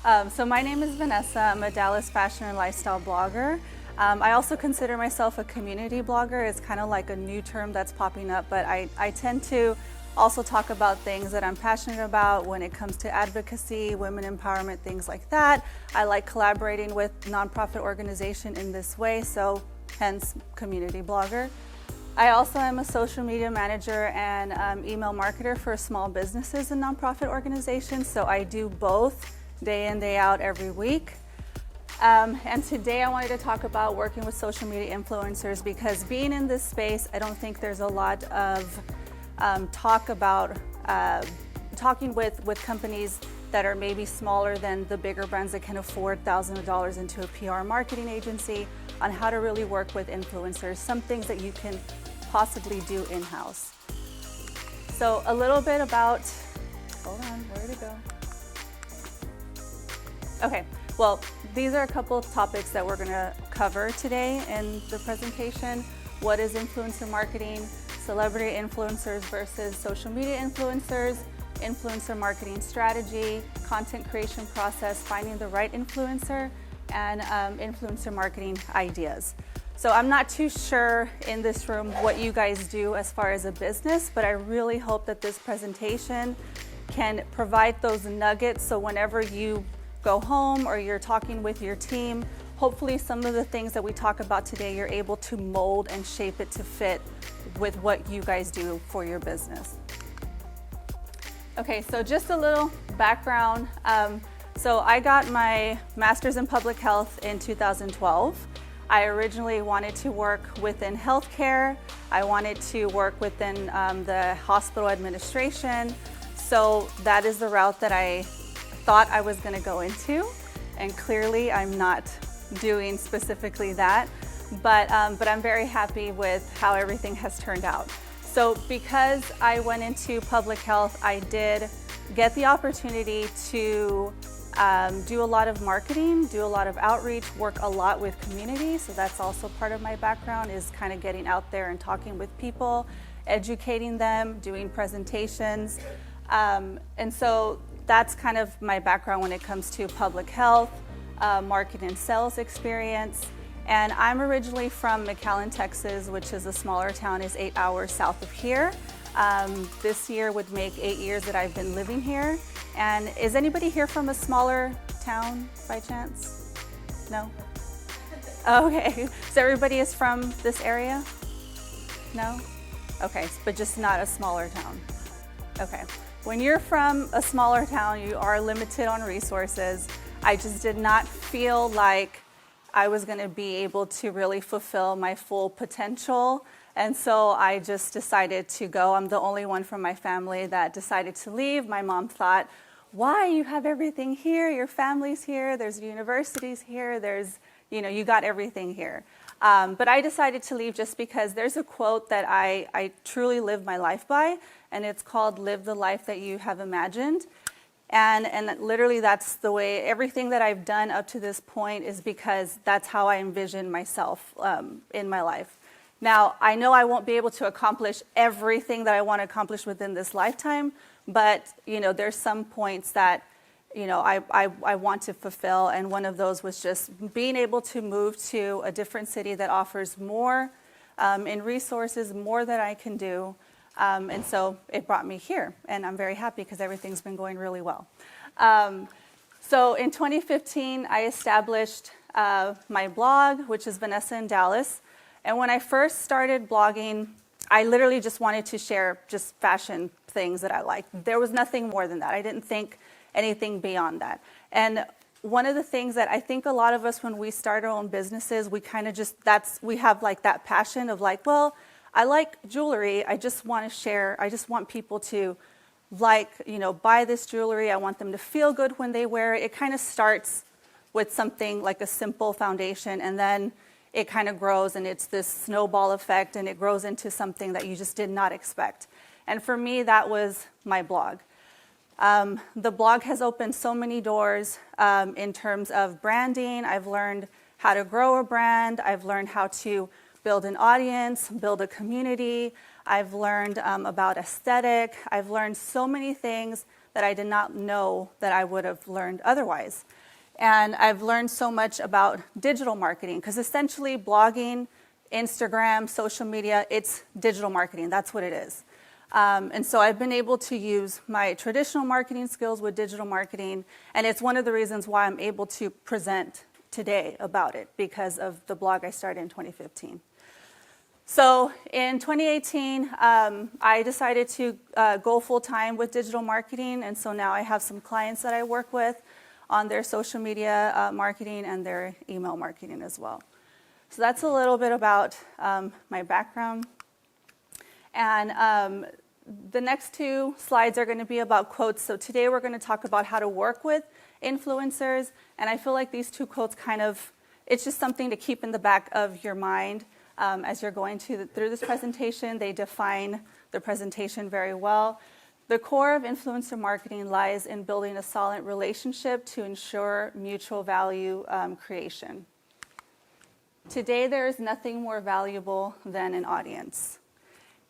So my name is Vanessa. I'm a Dallas fashion and lifestyle blogger. I also consider myself a community blogger. It's kind of like a new term that's popping up, but I tend to also talk about things that I'm passionate about when it comes to advocacy, women empowerment, things like that. I like collaborating with nonprofit organizations in this way, so hence community blogger. I also am a social media manager and email marketer for small businesses and nonprofit organizations, so I do both day in, day out, every week. And today I wanted to talk about working with social media influencers because being in this space, I don't think there's a lot of talk about talking with companies that are maybe smaller than the bigger brands that can afford thousands of dollars into a PR marketing agency on how to really work with influencers, some things that you can possibly do in-house. So a little bit about, hold on, where'd it go? Okay, well, these are a couple of topics that we're gonna cover today in the presentation. What is influencer marketing? Celebrity influencers versus social media influencers, influencer marketing strategy, content creation process, finding the right influencer, and influencer marketing ideas. So I'm not too sure in this room what you guys do as far as a business, but I really hope that this presentation can provide those nuggets so whenever you go home or you're talking with your team, hopefully some of the things that we talk about today, you're able to mold and shape it to fit with what you guys do for your business. Okay, so just a little background. So I got my master's in public health in 2012. I originally wanted to work within healthcare. I wanted to work within the hospital administration. So that is the route that I thought I was going to go into. And clearly I'm not doing specifically that. But I'm very happy with how everything has turned out. So because I went into public health, I did get the opportunity to do a lot of marketing, do a lot of outreach, work a lot with community. So that's also part of my background, is kind of getting out there and talking with people, educating them, doing presentations. And so that's kind of my background when it comes to public health, marketing and sales experience. And I'm originally from McAllen, Texas, which is a smaller town, is 8 hours south of here. This year would make 8 years that I've been living here. And is anybody here from a smaller town by chance? No? Okay, so everybody is from this area? No? Okay, but just not a smaller town. Okay, when you're from a smaller town, you are limited on resources. I just did not feel like I was going to be able to really fulfill my full potential. And so I just decided to go. I'm the only one from my family that decided to leave. My mom thought, why? You have everything here. Your family's here. There's universities here. There's, you got everything here. But I decided to leave just because there's a quote that I truly live my life by, and it's called, live the life that you have imagined. And literally that's the way, everything that I've done up to this point is because that's how I envision myself in my life. Now, I know I won't be able to accomplish everything that I want to accomplish within this lifetime, but there's some points that I want to fulfill, and one of those was just being able to move to a different city that offers more in resources, more that I can do. And so it brought me here, and I'm very happy because everything's been going really well. So in 2015, I established my blog, which is Vanessa in Dallas. And when I first started blogging, I literally just wanted to share just fashion things that I liked. There was nothing more than that. I didn't think anything beyond that. And one of the things that I think a lot of us, when we start our own businesses, we kind of just, we have like that passion of like, well, I like jewelry. I just want to share. I just want people to buy this jewelry. I want them to feel good when they wear it. It kind of starts with something like a simple foundation, and then it kind of grows, and it's this snowball effect, and it grows into something that you just did not expect. And for me, that was my blog. The blog has opened so many doors in terms of branding. I've learned how to grow a brand. I've learned how to build an audience, build a community. I've learned about aesthetic. I've learned so many things that I did not know that I would have learned otherwise. And I've learned so much about digital marketing, because essentially blogging, Instagram, social media, it's digital marketing. That's what it is. And so I've been able to use my traditional marketing skills with digital marketing, and it's one of the reasons why I'm able to present today about it, because of the blog I started in 2015. So in 2018, I decided to go full-time with digital marketing, and so now I have some clients that I work with on their social media marketing and their email marketing as well. So that's a little bit about my background. And the next two slides are going to be about quotes. So today we're going to talk about how to work with influencers, and I feel like these two quotes it's just something to keep in the back of your mind as you're going through this presentation. They define the presentation very well. The core of influencer marketing lies in building a solid relationship to ensure mutual value creation. Today, there is nothing more valuable than an audience.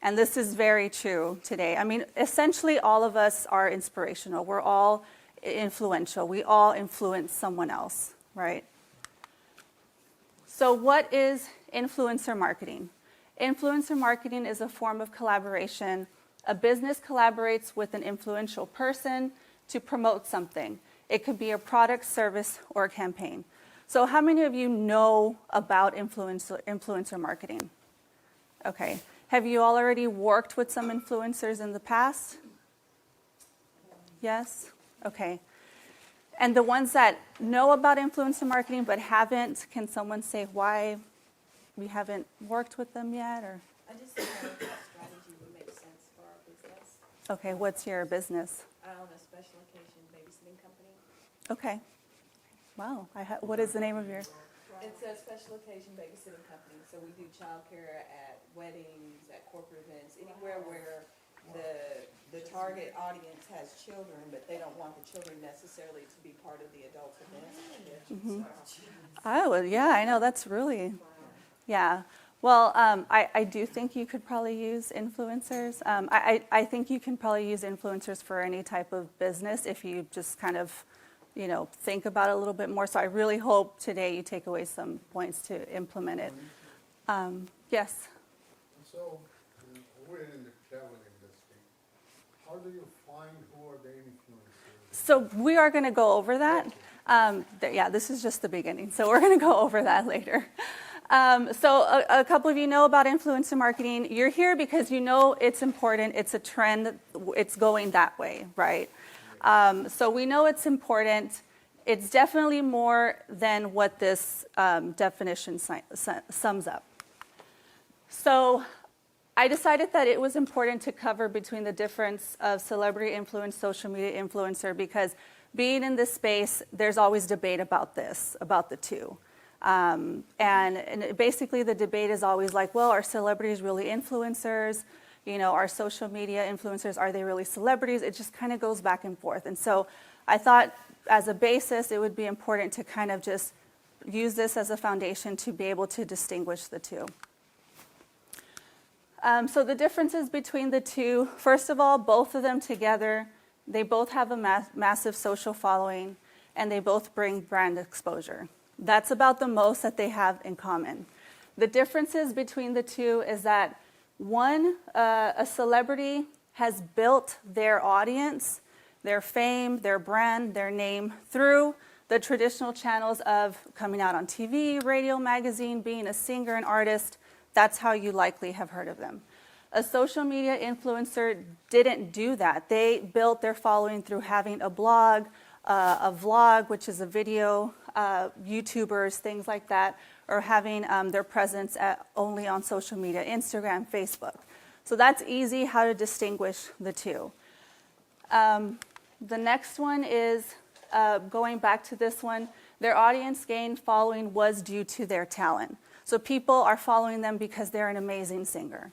And this is very true today. I mean, essentially, all of us are inspirational. We're all influential. We all influence someone else, right? So what is influencer marketing? Influencer marketing is a form of collaboration. A business collaborates with an influential person to promote something. It could be a product, service, or a campaign. So how many of you know about influencer marketing? Okay. Have you already worked with some influencers in the past? Yes? Okay. And the ones that know about influencer marketing but haven't, can someone say why we haven't worked with them yet? Or? I just think that strategy would make sense for our business. Okay, what's your business? I own a special occasion babysitting company. Okay. Wow. What is the name of your? It's a special occasion babysitting company. So we do childcare at weddings, at corporate events, anywhere where the target audience has children, but they don't want the children necessarily to be part of the adult event. Oh, yeah, I know. That's really, yeah. Well, I do think you could probably use influencers. I think you can probably use influencers for any type of business if you just kind of, think about it a little bit more. So I really hope today you take away some points to implement it. Yes? So, we're in the travel industry. How do you find who are the influencers? So we are going to go over that. Yeah, this is just the beginning. So we're going to go over that later. So a couple of you know about influencer marketing. You're here because you know it's important. It's a trend. It's going that way, right? So we know it's important. It's definitely more than what this definition sums up. So I decided that it was important to cover between the difference of celebrity influence, social media influencer, because being in this space, there's always debate about the two. And basically the debate is always like, well, are celebrities really influencers? Are social media influencers, are they really celebrities? It just kind of goes back and forth. And so I thought as a basis, it would be important to kind of just use this as a foundation to be able to distinguish the two. So the differences between the two, first of all, both of them together, they both have a massive social following, and they both bring brand exposure. That's about the most that they have in common. The differences between the two is that one, a celebrity has built their audience, their fame, their brand, their name through the traditional channels of coming out on TV, radio, magazine, being a singer, an artist. That's how you likely have heard of them. A social media influencer didn't do that. They built their following through having a blog, a vlog, which is a video, YouTubers, things like that, or having their presence only on social media, Instagram, Facebook. So that's easy how to distinguish the two. The next one is, going back to this one, their audience gain following was due to their talent. So people are following them because they're an amazing singer.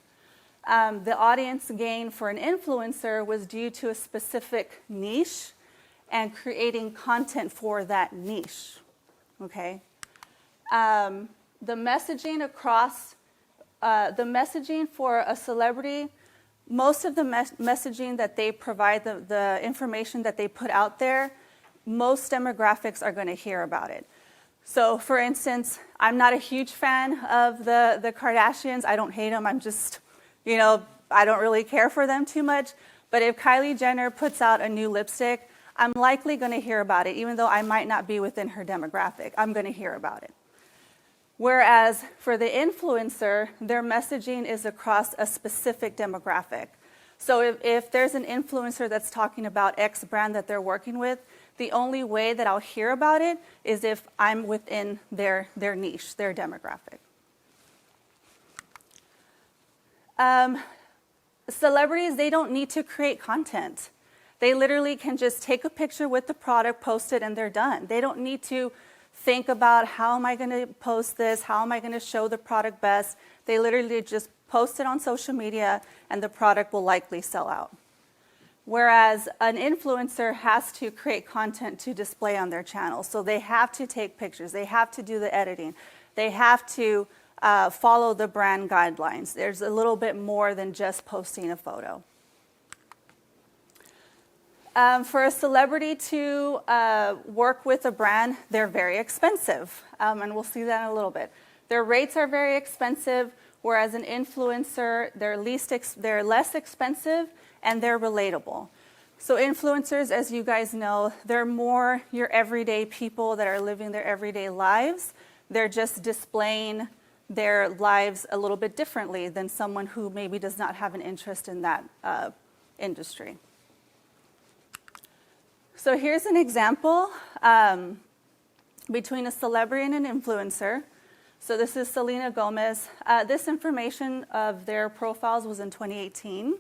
The audience gain for an influencer was due to a specific niche and creating content for that niche. Okay? The messaging for a celebrity most of the messaging that they provide, the information that they put out there, most demographics are going to hear about it. So for instance, I'm not a huge fan of the Kardashians. I don't hate them. I'm just, I don't really care for them too much. But if Kylie Jenner puts out a new lipstick, I'm likely going to hear about it, even though I might not be within her demographic. I'm going to hear about it. Whereas for the influencer, their messaging is across a specific demographic. So if there's an influencer that's talking about X brand that they're working with, the only way that I'll hear about it is if I'm within their niche, their demographic. Celebrities, they don't need to create content. They literally can just take a picture with the product, post it, and they're done. They don't need to think about how am I going to post this, how am I going to show the product best. They literally just post it on social media and the product will likely sell out. Whereas an influencer has to create content to display on their channel. So they have to take pictures, they have to do the editing, they have to follow the brand guidelines. There's a little bit more than just posting a photo. For a celebrity to work with a brand, they're very expensive, and we'll see that in a little bit. Their rates are very expensive, whereas an influencer, they're less expensive and they're relatable. So influencers, as you guys know, they're more your everyday people that are living their everyday lives. They're just displaying their lives a little bit differently than someone who maybe does not have an interest in that industry. So here's an example between a celebrity and an influencer. So this is Selena Gomez. This information of their profiles was in 2018.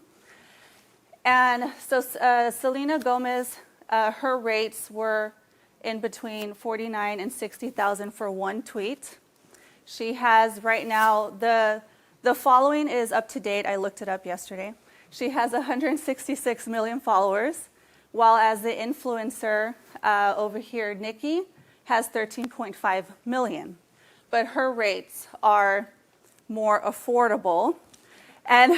And so Selena Gomez, her rates were in between 49 and 60,000 for one tweet. She has right now, the following is up to date. I looked it up yesterday. She has 166 million followers. While as the influencer over here, Nikki, has 13.5 million. But her rates are more affordable. And,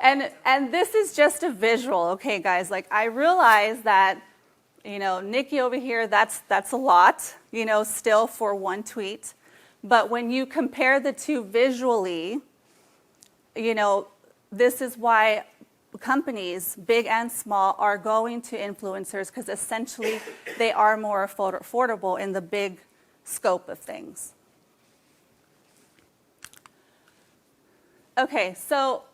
and this is just a visual, okay, guys? Like, I realize that, Nikki over here, that's a lot, still for one tweet. But when you compare the two visually, this is why companies, big and small, are going to influencers because essentially they are more affordable in the big scope of things. Okay, so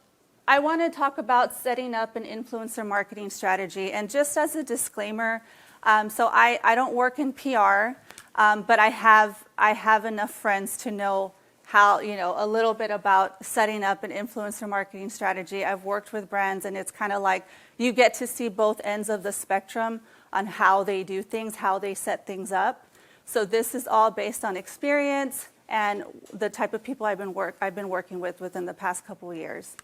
I want to talk about setting up an influencer marketing strategy. And just as a disclaimer, so I don't work in PR, but I have enough friends to know how, a little bit about setting up an influencer marketing strategy. I've worked with brands, and it's kind of like you get to see both ends of the spectrum on how they do things, how they set things up. So this is all based on experience and the type of people I've been working with within the past couple of years.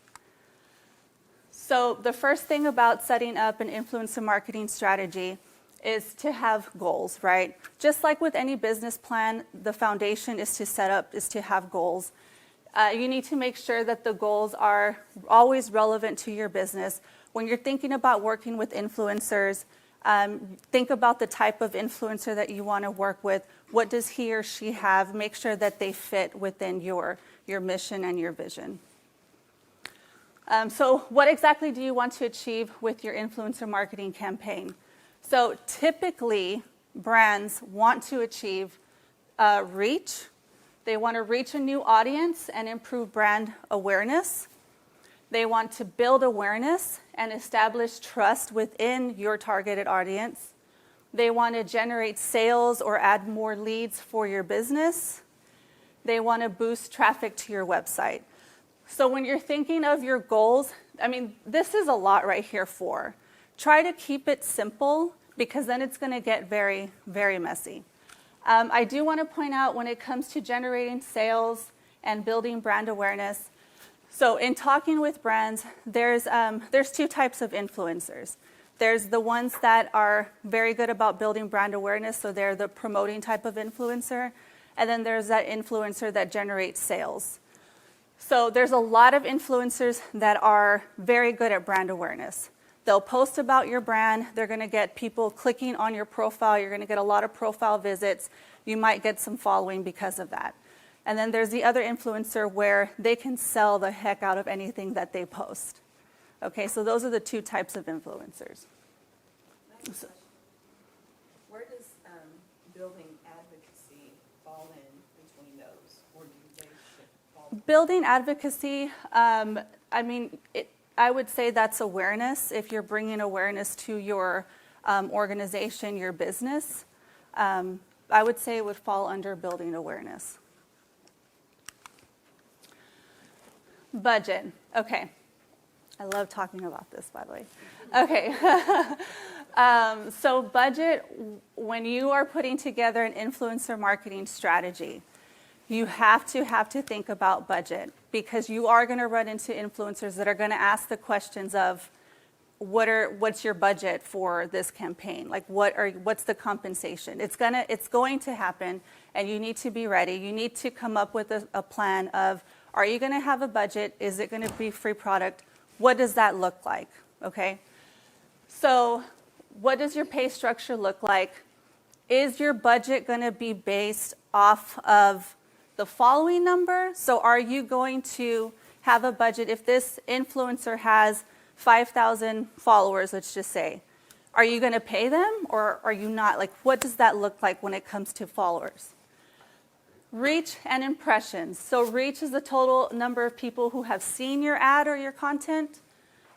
So the first thing about setting up an influencer marketing strategy is to have goals, right? Just like with any business plan, the foundation is to have goals. You need to make sure that the goals are always relevant to your business. When you're thinking about working with influencers, think about the type of influencer that you want to work with. What does he or she have? Make sure that they fit within your mission and your vision. So what exactly do you want to achieve with your influencer marketing campaign? So typically, brands want to achieve reach. They want to reach a new audience and improve brand awareness. They want to build awareness and establish trust within your targeted audience. They want to generate sales or add more leads for your business. They want to boost traffic to your website. So when you're thinking of your goals, this is a lot right here for. Try to keep it simple because then it's going to get very, very messy. I do want to point out when it comes to generating sales and building brand awareness. So in talking with brands, there's two types of influencers. There's the ones that are very good about building brand awareness, so they're the promoting type of influencer. And then there's that influencer that generates sales. So there's a lot of influencers that are very good at brand awareness. They'll post about your brand. They're going to get people clicking on your profile. You're going to get a lot of profile visits. You might get some following because of that. And then there's the other influencer where they can sell the heck out of anything that they post. Okay, so those are the two types of influencers. Next question. Where does building advocacy fall in between those, or do they fall? Building advocacy, I mean, I would say that's awareness. If you're bringing awareness to your organization, your business, I would say it would fall under building awareness. Budget. Okay. I love talking about this, by the way. Okay. So budget, when you are putting together an influencer marketing strategy, you have to think about budget, because you are going to run into influencers that are going to ask the questions of what's your budget for this campaign? Like what's the compensation? It's going to happen, and you need to be ready. You need to come up with a plan of, are you going to have a budget? Is it going to be free product? What does that look like? Okay. So what does your pay structure look like? Is your budget going to be based off of the following number? So are you going to have a budget if this influencer has 5,000 followers, let's just say? Are you going to pay them, or are you not? Like, what does that look like when it comes to followers? Reach and impressions. So reach is the total number of people who have seen your ad or your content.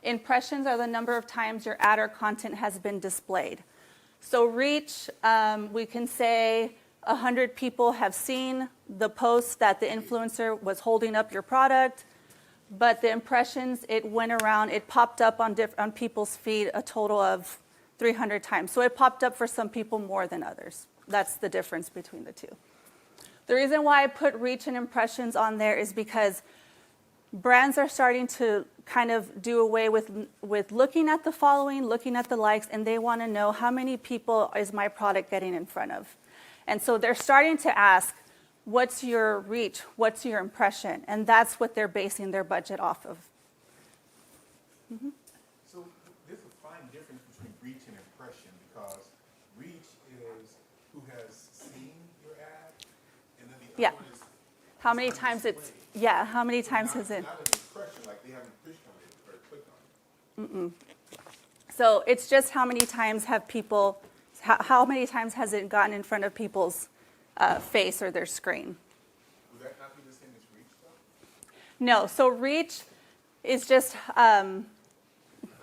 Impressions are the number of times your ad or content has been displayed. So reach, we can say 100 people have seen the post that the influencer was holding up your product, but the impressions, it went around, it popped up on people's feed a total of 300 times. So it popped up for some people more than others. That's the difference between the two. The reason why I put reach and impressions on there is because brands are starting to kind of do away with looking at the following, looking at the likes, and they want to know how many people is my product getting in front of. And so they're starting to ask, what's your reach? What's your impression? And that's what they're basing their budget off of. Mm-hmm. So there's a fine difference between reach and impression, because reach is who has seen your ad, and then the other one is how many times it's, how many times has it? Not an impression, like they haven't pushed on it or clicked on it. So it's just how many times have people, how many times has it gotten in front of people's face or their screen? Would that not be the same as reach, though? No, so reach is just,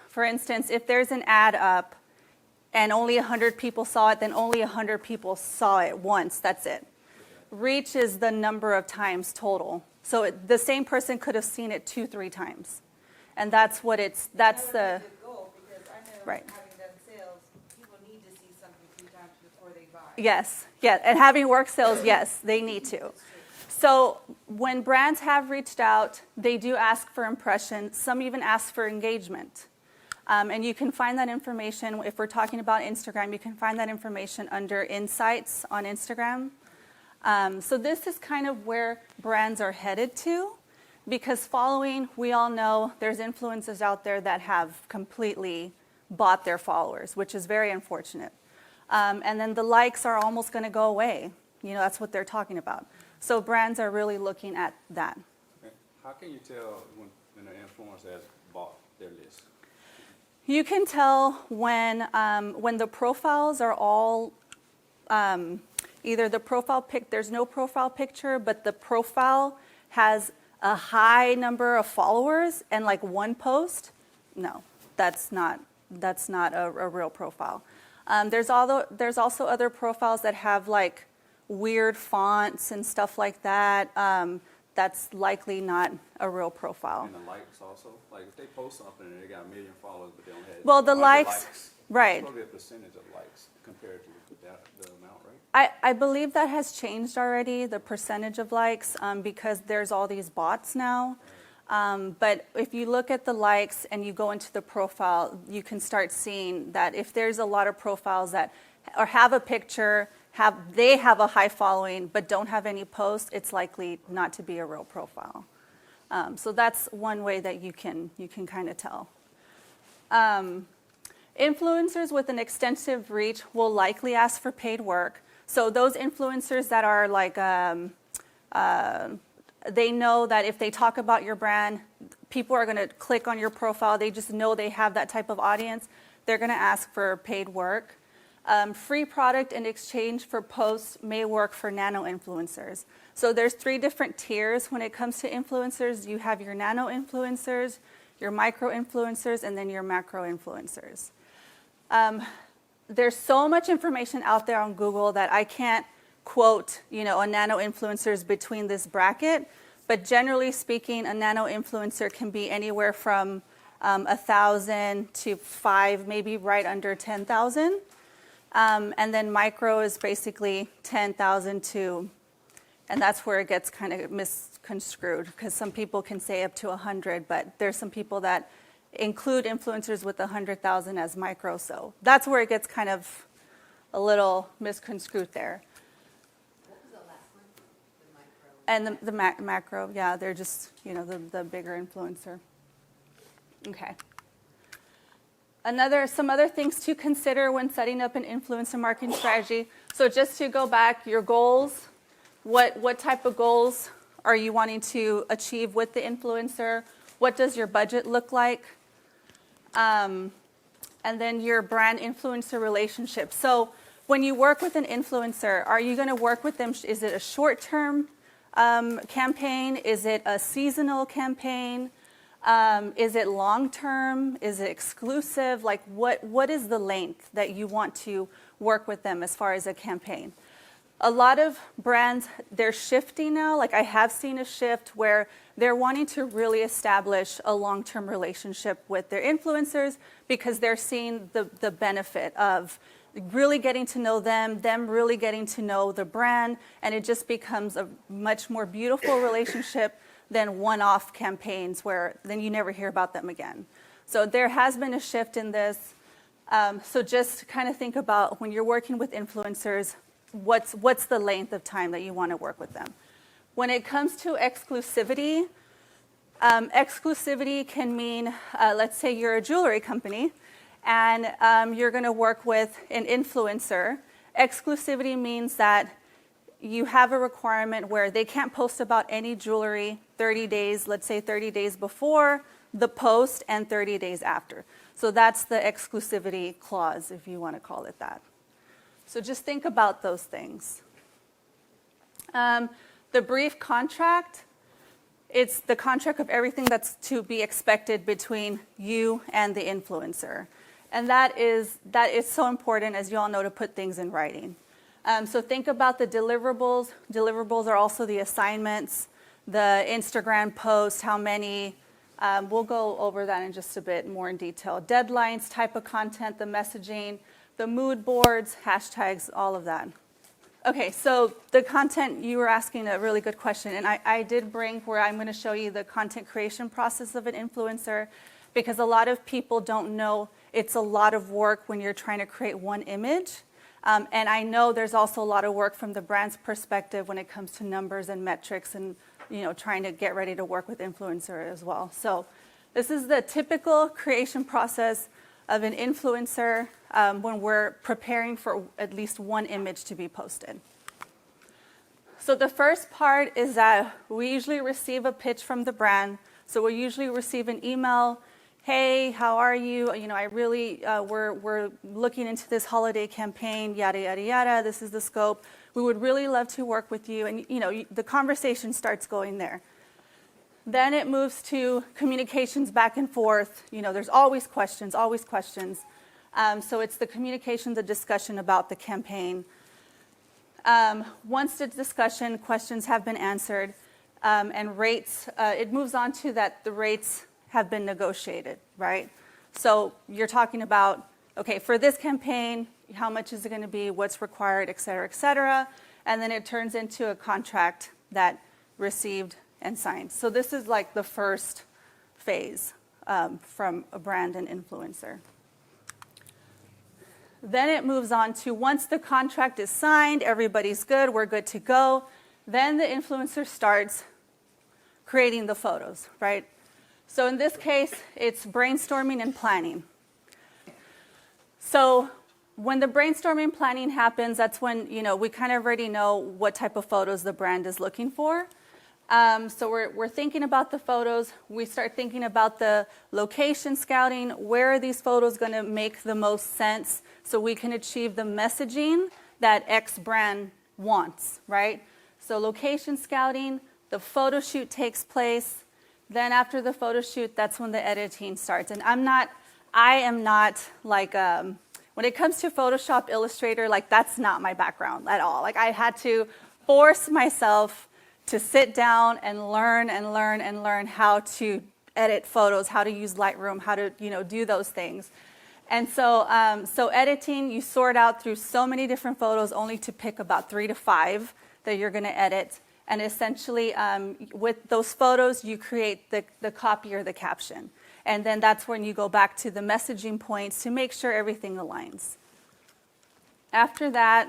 for instance, if there's an ad up and only 100 people saw it, then only 100 people saw it once, that's it. Reach is the number of times total. So the same person could have seen it 2-3 times. And that's what it's, that's the, goal, because I know right. having done sales, people need to see something 3 times before they buy. Yes, yeah, and having work sales, yes, they need to. So when brands have reached out, they do ask for impression. Some even ask for engagement. And you can find that information, if we're talking about Instagram, you can find that information under Insights on Instagram. So this is kind of where brands are headed to, because following, we all know there's influencers out there that have completely bought their followers, which is very unfortunate. And then the likes are almost going to go away. You know, that's what they're talking about. So brands are really looking at that. How can you tell when an influencer has bought their list? You can tell when the profiles are all either the profile pic, there's no profile picture, but the profile has a high number of followers and like one post. No, that's not a real profile. There's also other profiles that have like weird fonts and stuff like that. That's likely not a real profile. And the likes also? Like if they post something and they got 1 million followers, but they don't have Well, the 100 likes, right. It's probably a percentage of likes compared to the amount, right? I believe that has changed already, the percentage of likes, because there's all these bots now. But if you look at the likes and you go into the profile, you can start seeing that if there's a lot of profiles that or have a picture, they have a high following but don't have any posts, it's likely not to be a real profile. So that's one way that you can kind of tell. Influencers with an extensive reach will likely ask for paid work. So those influencers that are like, they know that if they talk about your brand, people are going to click on your profile. They just know they have that type of audience. They're going to ask for paid work. Free product in exchange for posts may work for nano influencers. So there's 3 different tiers when it comes to influencers. You have your nano influencers, your micro influencers, and then your macro influencers. There's so much information out there on Google that I can't quote, a nano influencers between this bracket, but generally speaking, a nano influencer can be anywhere from 1,000 to 5, maybe right under 10,000. And then micro is basically 10,000 to, and that's where it gets kind of misconstrued, because some people can say up to 100, but there's some people that include influencers with 100,000 as micro. So that's where it gets kind of a little misconstrued there. What was the last one? The micro? And the macro, yeah, they're just, the bigger influencer. Okay. Some other things to consider when setting up an influencer marketing strategy. So just to go back, your goals, what type of goals are you wanting to achieve with the influencer? What does your budget look like? And then your brand influencer relationship. So when you work with an influencer, are you going to work with them? Is it a short-term campaign? Is it a seasonal campaign? Is it long-term? Is it exclusive? Like what is the length that you want to work with them as far as a campaign? A lot of brands, they're shifting now. Like I have seen a shift where they're wanting to really establish a long-term relationship with their influencers because they're seeing the benefit of really getting to know them really getting to know the brand, and it just becomes a much more beautiful relationship than one-off campaigns where then you never hear about them again. So there has been a shift in this. So just kind of think about when you're working with influencers, what's the length of time that you want to work with them. When it comes to exclusivity, exclusivity can mean, let's say you're a jewelry company and you're going to work with an influencer. Exclusivity means that you have a requirement where they can't post about any jewelry 30 days, let's say 30 days before the post and 30 days after. So that's the exclusivity clause, if you want to call it that. So just think about those things. The brief contract, it's the contract of everything that's to be expected between you and the influencer. And that is so important, as you all know, to put things in writing. So think about the deliverables. Deliverables are also the assignments, the Instagram posts, how many. We'll go over that in just a bit more in detail. Deadlines, type of content, the messaging, the mood boards, hashtags, all of that. Okay, so the content, you were asking a really good question, and I did bring where I'm going to show you the content creation process of an influencer, because a lot of people don't know it's a lot of work when you're trying to create one image. And I know there's also a lot of work from the brand's perspective when it comes to numbers and metrics and trying to get ready to work with influencer as well. So this is the typical creation process of an influencer when we're preparing for at least one image to be posted. So the first part is that we usually receive a pitch from the brand. So we usually receive an email. Hey, how are you? I really, we're looking into this holiday campaign, yada, yada, yada. This is the scope. We would really love to work with you. And, the conversation starts going there. Then it moves to communications back and forth. There's always questions, always questions. So it's the communication, the discussion about the campaign. Once the discussion, questions have been answered, and rates, it moves on to that the rates have been negotiated, right? So you're talking about, okay, for this campaign, how much is it going to be, what's required, et cetera, and then it turns into a contract that received and signed. So this is like the first phase from a brand and influencer. Then it moves on to once the contract is signed, everybody's good, we're good to go, then the influencer starts creating the photos, right? So in this case, it's brainstorming and planning. So when the brainstorming planning happens, that's when, we kind of already know what type of photos the brand is looking for. So we're thinking about the photos. We start thinking about the location scouting. Where are these photos going to make the most sense so we can achieve the messaging that X brand wants, right? So location scouting, the photo shoot takes place. Then after the photo shoot, that's when the editing starts. And I am not like, when it comes to Photoshop, Illustrator, like that's not my background at all. Like I had to force myself to sit down and learn how to edit photos, how to use Lightroom, how to, do those things. And so, so editing, you sort out through so many different photos only to pick about 3 to 5 that you're going to edit. And essentially, with those photos, you create the copy or the caption. And then that's when you go back to the messaging points to make sure everything aligns. After that,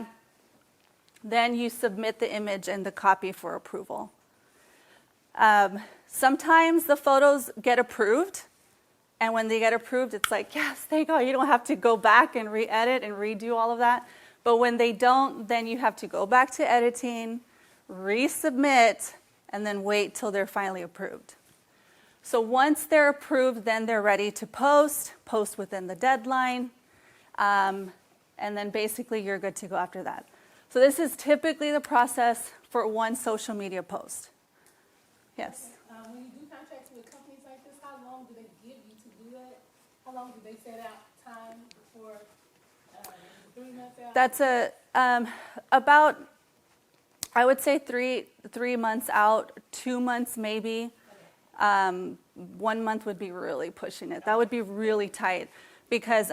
then you submit the image and the copy for approval. Sometimes the photos get approved. And when they get approved, it's like, yes, thank God, you don't have to go back and re-edit and redo all of that. But when they don't, then you have to go back to editing, resubmit, and then wait till they're finally approved. So once they're approved, then they're ready to post within the deadline, and then basically you're good to go after that. So this is typically the process for one social media post. Yes? When you do contracts with companies like this, how long do they give you to do that? How long do they set out time for 3 months out? That's about, I would say 3 months out, 2 months maybe. 1 month would be really pushing it. That would be really tight because,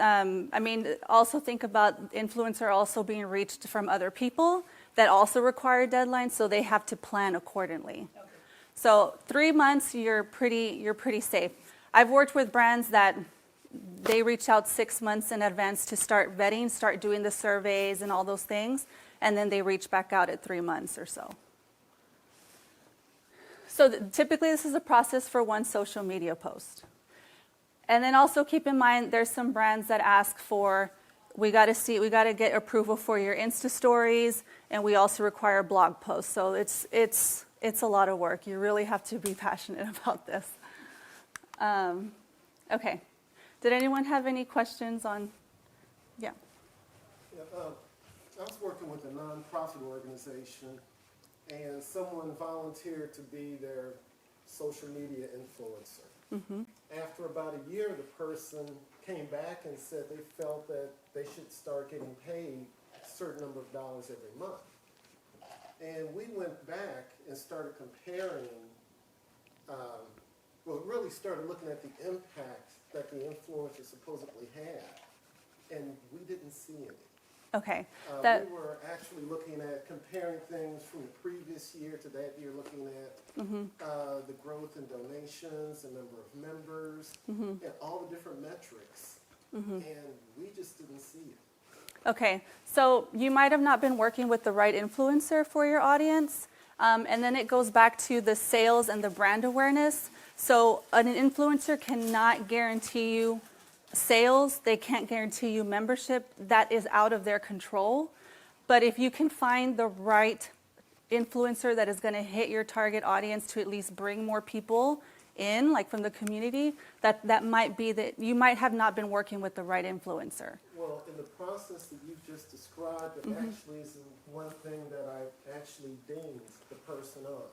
also think about influencer also being reached from other people that also require deadlines, so they have to plan accordingly. Okay. So 3 months, you're pretty safe. I've worked with brands that they reach out 6 months in advance to start vetting, start doing the surveys and all those things, and then they reach back out at 3 months or so. So typically this is a process for one social media post. And then also keep in mind there's some brands that ask for, we got to get approval for your Insta stories, and we also require blog posts. So it's a lot of work. You really have to be passionate about this. Okay. Did anyone have any questions on? Yeah. I was working with a nonprofit organization, and someone volunteered to be their social media influencer. Mm-hmm. After about a year, the person came back and said they felt that they should start getting paid a certain number of dollars every month. And we went back and started comparing, really started looking at the impact that the influencer supposedly had, and we didn't see any. Okay. We were actually looking at comparing things from the previous year to that year, looking at the growth in donations, the number of members, and all the different metrics, and we just didn't see it. Okay, so you might have not been working with the right influencer for your audience, and then it goes back to the sales and the brand awareness. So an influencer cannot guarantee you sales, they can't guarantee you membership. That is out of their control. But if you can find the right influencer that is going to hit your target audience to at least bring more people in, like from the community, that might be that you might have not been working with the right influencer. Well, in the process that you've just described, it actually is one thing that I actually dinged the person on.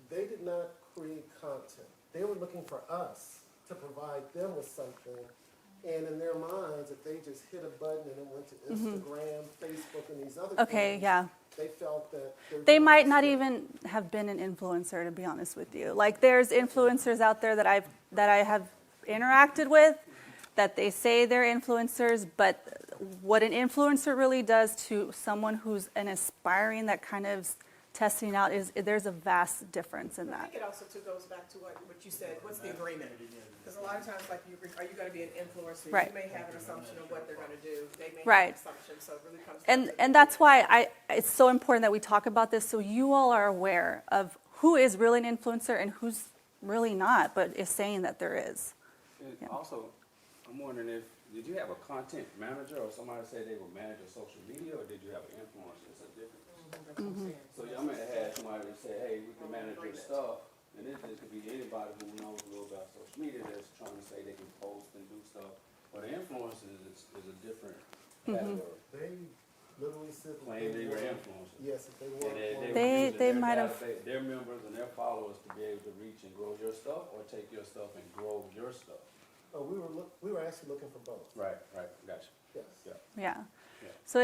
They did not create content. They were looking for us to provide them with something, and in their minds, if they just hit a button and it went to Instagram, Facebook, and these other things, they felt that they might not even have been an influencer, to be honest with you. Like there's influencers out there that I have interacted with that they say they're influencers, but what an influencer really does to someone who's an aspiring, that kind of testing out, is there's a vast difference in I that. think it also goes back to what you said, what's the agreement? Because a lot of times, like, are you going to be an influencer? Right. You may have an assumption of what they're going to do. They may Right. have an assumption, so it really comes down to And that's why it's so important that we talk about this, so you all are aware of who is really an influencer and who's really not, but is saying that there is. And Yeah. also, I'm wondering did you have a content manager or somebody say they would manage your social media, or did you have an influencer? It's a difference. So y'all may have had somebody that say, hey, we can manage your stuff, and this could be anybody who knows a little about social media that's trying to say they can post and do stuff. But influencers is a different category. They literally said that Claim they were were- influencers. Yes, if they And were. were They using their might have- database, their members and their followers to be able to reach and grow your stuff, or take your stuff and grow your stuff. We were actually looking for both. Right, gotcha. Yes. Yeah. Yeah. Yeah. So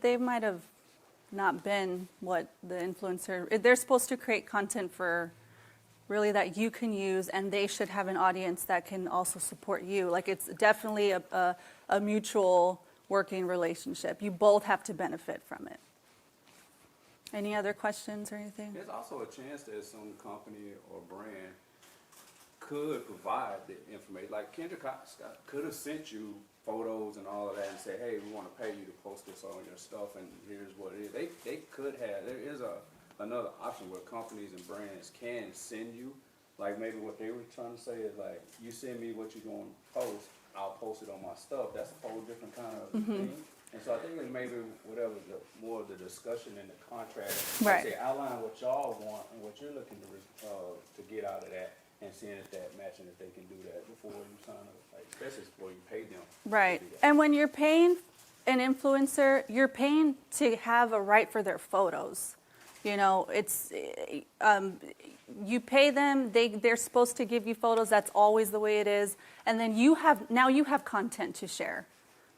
they might have not been what the influencer, they're supposed to create content for really that you can use, and they should have an audience that can also support you. Like, it's definitely a mutual working relationship. You both have to benefit from it. Any other questions or anything? There's also a chance that some company or brand could provide the information. Like Kendra Scott could have sent you photos and all of that and say, hey, we want to pay you to post this on your stuff, and here's what it is. They could have. There is another option where companies and brands can send you, like maybe what they were trying to say is like, you send me what you're going to post, I'll post it on my stuff. That's a whole different kind of thing. And so I think that maybe whatever more of the discussion in the contract, Right. say outline what y'all want and what you're looking to get out of that, and seeing if that matching, if they can do that before you sign up, like especially before you pay them. to Right. do that. And when you're paying an influencer, you're paying to have a right for their photos. You know, it's you pay them, they're supposed to give you photos. That's always the way it is. And then you have content to share.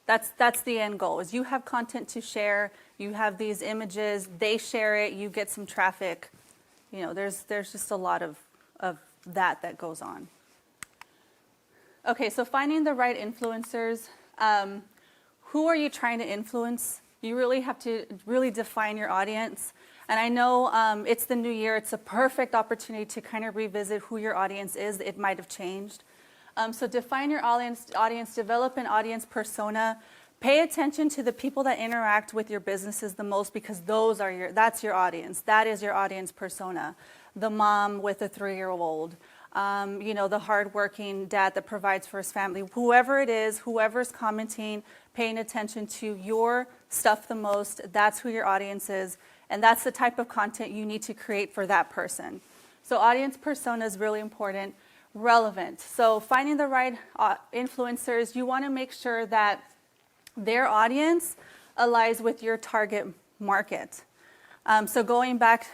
That's the end goal, is you have content to share. You have these images, they share it, you get some traffic. You know, there's just a lot of that goes on. Okay, so finding the right influencers. Who are you trying to influence? You really have to really define your audience. And I know it's the new year. It's a perfect opportunity to kind of revisit who your audience is. It might have changed. So define your audience, develop an audience persona. Pay attention to the people that interact with your businesses the most, because that's your audience. That is your audience persona. The mom with a 3-year-old, the hardworking dad that provides for his family. Whoever it is, whoever's commenting, paying attention to your stuff the most, that's who your audience is. And that's the type of content you need to create for that person. So audience persona is really important. Relevant. So finding the right influencers, you want to make sure that their audience aligns with your target market. So going back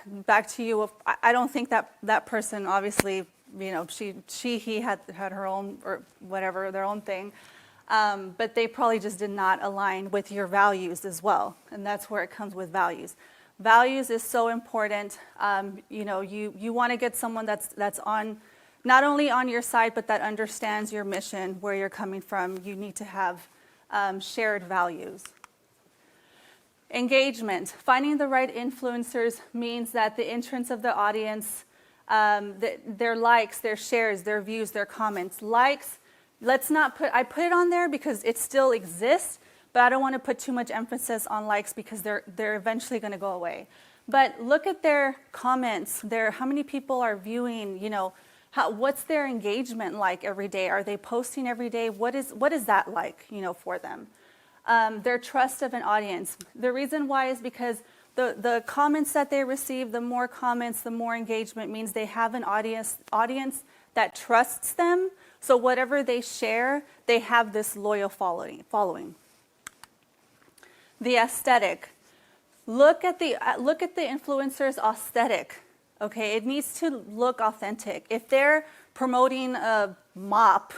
to you, I don't think that person, obviously, he had her own, or whatever, their own thing. But they probably just did not align with your values as well. And that's where it comes with values. Values is so important. You want to get someone that's on, not only on your side, but that understands your mission, where you're coming from. You need to have shared values. Engagement. Finding the right influencers means that the entrance of the audience, their likes, their shares, their views, their comments. Likes, I put it on there because it still exists, but I don't want to put too much emphasis on likes because they're eventually going to go away. But look at their comments, how many people are viewing, what's their engagement like every day? Are they posting every day? What is that like, for them? Their trust of an audience. The reason why is because the comments that they receive, the more comments, the more engagement, means they have an audience that trusts them. So whatever they share, they have this loyal following. The aesthetic. Look at the influencer's aesthetic. Okay, it needs to look authentic. If they're promoting a mop,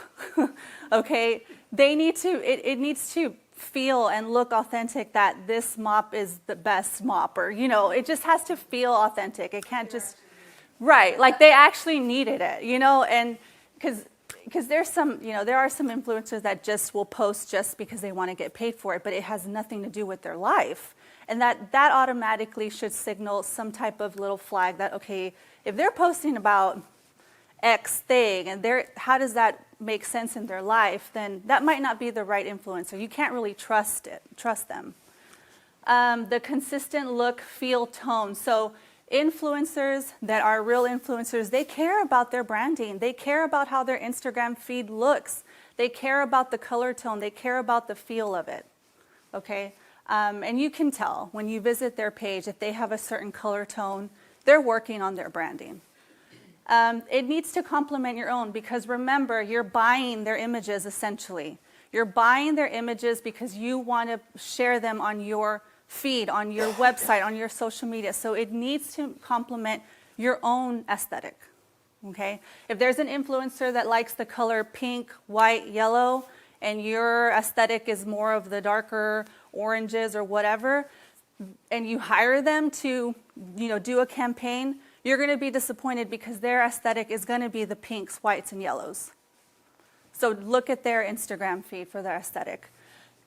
okay, it needs to feel and look authentic, that this mop is the best mop, or it just has to feel authentic. It can't just, right, like they actually needed it, and because there's some, there are some influencers that just will post just because they want to get paid for it, but it has nothing to do with their life. And that automatically should signal some type of little flag that, okay, if they're posting about X thing and how does that make sense in their life, then that might not be the right influencer. You can't really trust them. The consistent look, feel, tone. So Influencers that are real influencers, they care about their branding. They care about how their Instagram feed looks. They care about the color tone. They care about the feel of it, okay? And you can tell when you visit their page if they have a certain color tone, they're working on their branding. It needs to complement your own because remember, you're buying their images essentially. You're buying their images because you want to share them on your feed, on your website, on your social media. So it needs to complement your own aesthetic, okay? If there's an influencer that likes the color pink, white, yellow, and your aesthetic is more of the darker oranges or whatever, and you hire them to, do a campaign, you're going to be disappointed because their aesthetic is going to be the pinks, whites, and yellows. So look at their Instagram feed for their aesthetic.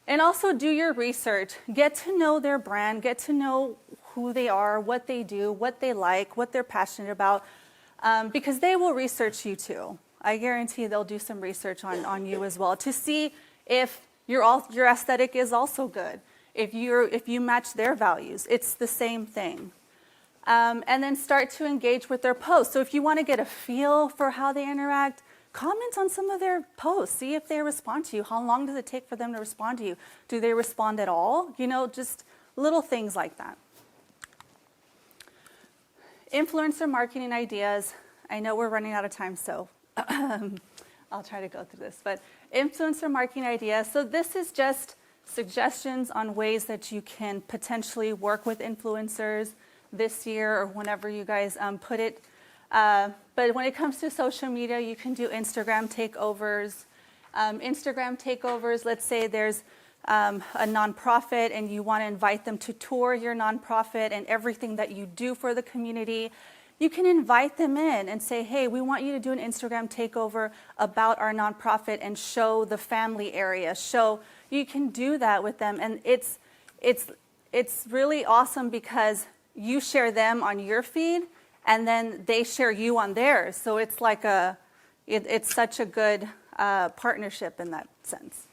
And also do your research. Get to know their brand. Get to know who they are, what they do, what they like, what they're passionate about, because they will research you too. I guarantee they'll do some research on you as well to see if your aesthetic is also good, if you match their values. It's the same thing. And then start to engage with their posts. So if you want to get a feel for how they interact, comment on some of their posts. See if they respond to you. How long does it take for them to respond to you? Do they respond at all? Just little things like that. Influencer marketing ideas. I know we're running out of time, so I'll try to go through this. But influencer marketing ideas. So this is just suggestions on ways that you can potentially work with influencers this year or whenever you guys put it. But when it comes to social media, you can do Instagram takeovers. Let's say there's a nonprofit and you want to invite them to tour your nonprofit and everything that you do for the community. You can invite them in and say, hey, we want you to do an Instagram takeover about our nonprofit and show the family area. You can do that with them. And it's really awesome because you share them on your feed and then they share you on theirs. So it's like it's such a good partnership in that sense.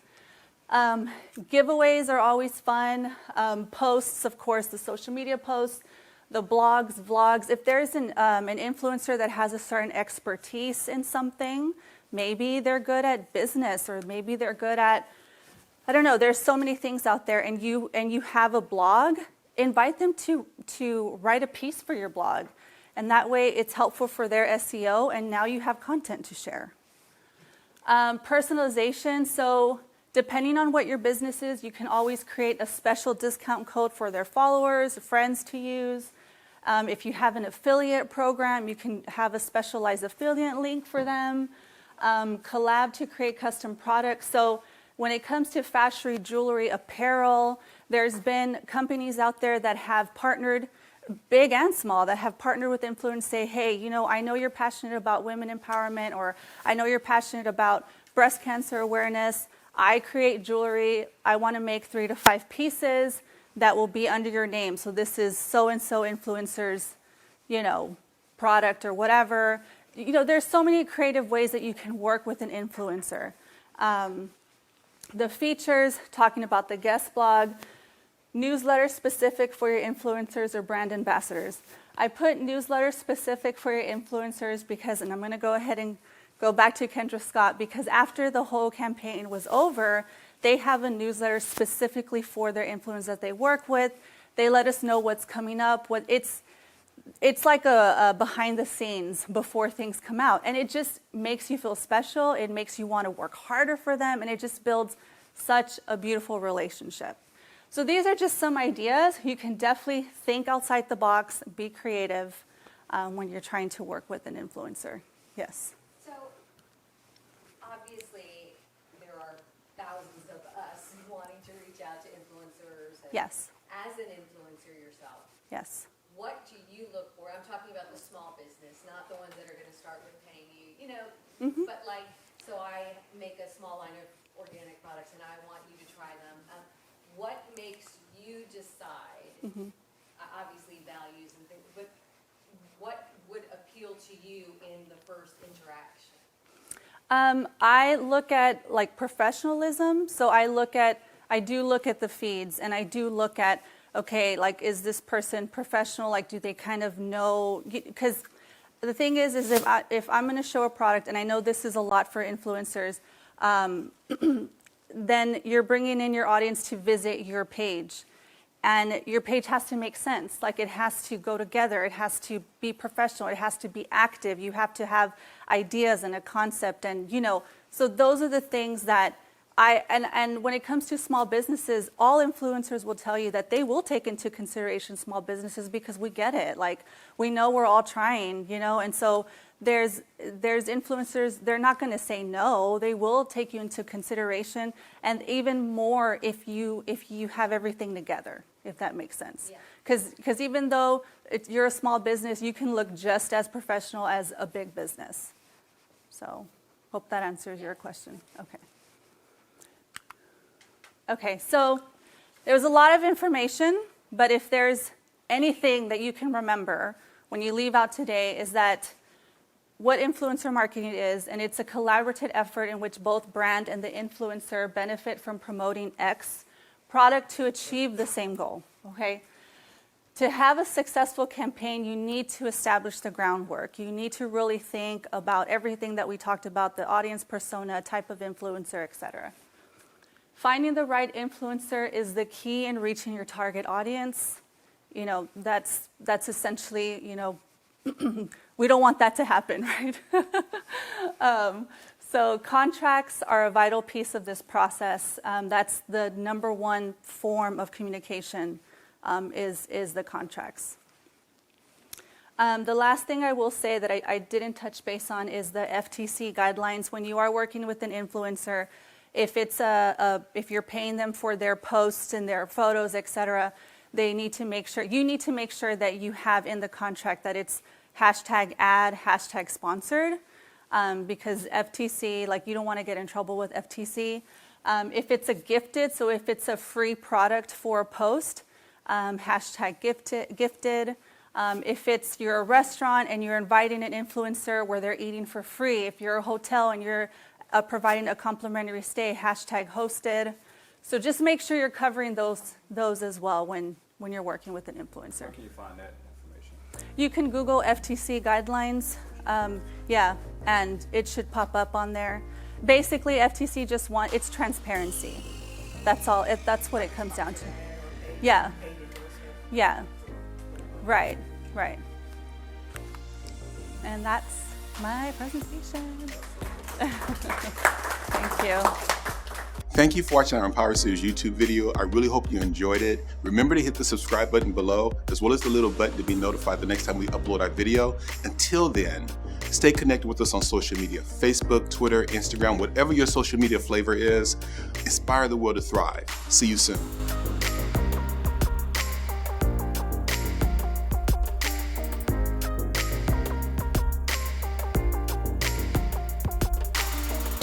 Giveaways are always fun. Posts, of course, the social media posts, the blogs, vlogs. If there's an influencer that has a certain expertise in something, maybe they're good at business or maybe they're good at, I don't know, there's so many things out there and you have a blog, invite them to write a piece for your blog. And that way it's helpful for their SEO and now you have content to share. Personalization, so depending on what your business is, you can always create a special discount code for their followers, friends to use. If you have an affiliate program, you can have a specialized affiliate link for them. Collab to create custom products. So when it comes to fashion, jewelry, apparel, there's been companies out there that have partnered, big and small, that have partnered with influencers, say, hey, I know you're passionate about women empowerment, or I know you're passionate about breast cancer awareness. I create jewelry. I want to make 3 to 5 pieces that will be under your name. So this is so-and-so influencer's, product or whatever. There's so many creative ways that you can work with an influencer. The features, talking about the guest blog, newsletter specific for your influencers or brand ambassadors. I put newsletter specific for your influencers because, and I'm going to go ahead and go back to Kendra Scott, because after the whole campaign was over, they have a newsletter specifically for their influencers that they work with. They let us know what's coming up. It's like a behind the scenes before things come out. And it just makes you feel special. It makes you want to work harder for them. And it just builds such a beautiful relationship. So these are just some ideas. You can definitely think outside the box, be creative when you're trying to work with an influencer. Yes. So, obviously, there are thousands of us wanting to reach out to influencers. And Yes. As an influencer yourself, Yes. what do you look for? I'm talking about the small business, not the ones that are going to start with paying you, Mm-hmm. But so I make a small line of organic products and I want you to try them. What makes you decide, obviously values and things, but what would appeal to you in the first interaction? I look at professionalism. So I do look at the feeds and I do look at, okay, like, is this person professional? Like, do they kind of know? Because the thing is if I'm going to show a product, and I know this is a lot for influencers, then you're bringing in your audience to visit your page. And your page has to make sense. Like, it has to go together. It has to be professional. It has to be active. You have to have ideas and a concept. And, you know, so those are the things that and when it comes to small businesses, all influencers will tell you that they will take into consideration small businesses because we get it. Like, we know we're all trying, you know, and so there's influencers, they're not going to say no. They will take you into consideration, and even more if you have everything together, if that makes sense. Because even though you're a small business, you can look just as professional as a big business. So, hope that answers your question. Okay. Okay, so there was a lot of information, but if there's anything that you can remember when you leave out today is that what influencer marketing is, and it's a collaborative effort in which both brand and the influencer benefit from promoting X product to achieve the same goal, okay? To have a successful campaign, you need to establish the groundwork. You need to really think about everything that we talked about, the audience persona, type of influencer, etc. Finding the right influencer is the key in reaching your target audience. You know, that's essentially, you know, we don't want that to happen, right? So contracts are a vital piece of this process. That's the number one form of communication, is the contracts. The last thing I will say that I didn't touch base on is the FTC guidelines. When you are working with an influencer, if it's if you're paying them for their posts and their photos, etc., you need to make sure that you have in the contract that it's #ad, #sponsored, because FTC, like, you don't want to get in trouble with FTC. If it's a gifted, so if it's a free product for a post, #gifted. If you're a restaurant and you're inviting an influencer where they're eating for free, if you're a hotel and you're providing a complimentary stay, #hosted. So just make sure you're covering those as well when you're working with an influencer. Where can you find that information? You can Google FTC guidelines, and it should pop up on there. Basically, FTC it's transparency. That's all. That's what it comes down to. Yeah. Right. And that's my presentation. Thank you. Thank you for watching our Empower Series YouTube video. I really hope you enjoyed it. Remember to hit the subscribe button below, as well as the little button to be notified the next time we upload our video. Until then, stay connected with us on social media, Facebook, Twitter, Instagram, whatever your social media flavor is. Inspire the world to thrive. See you soon.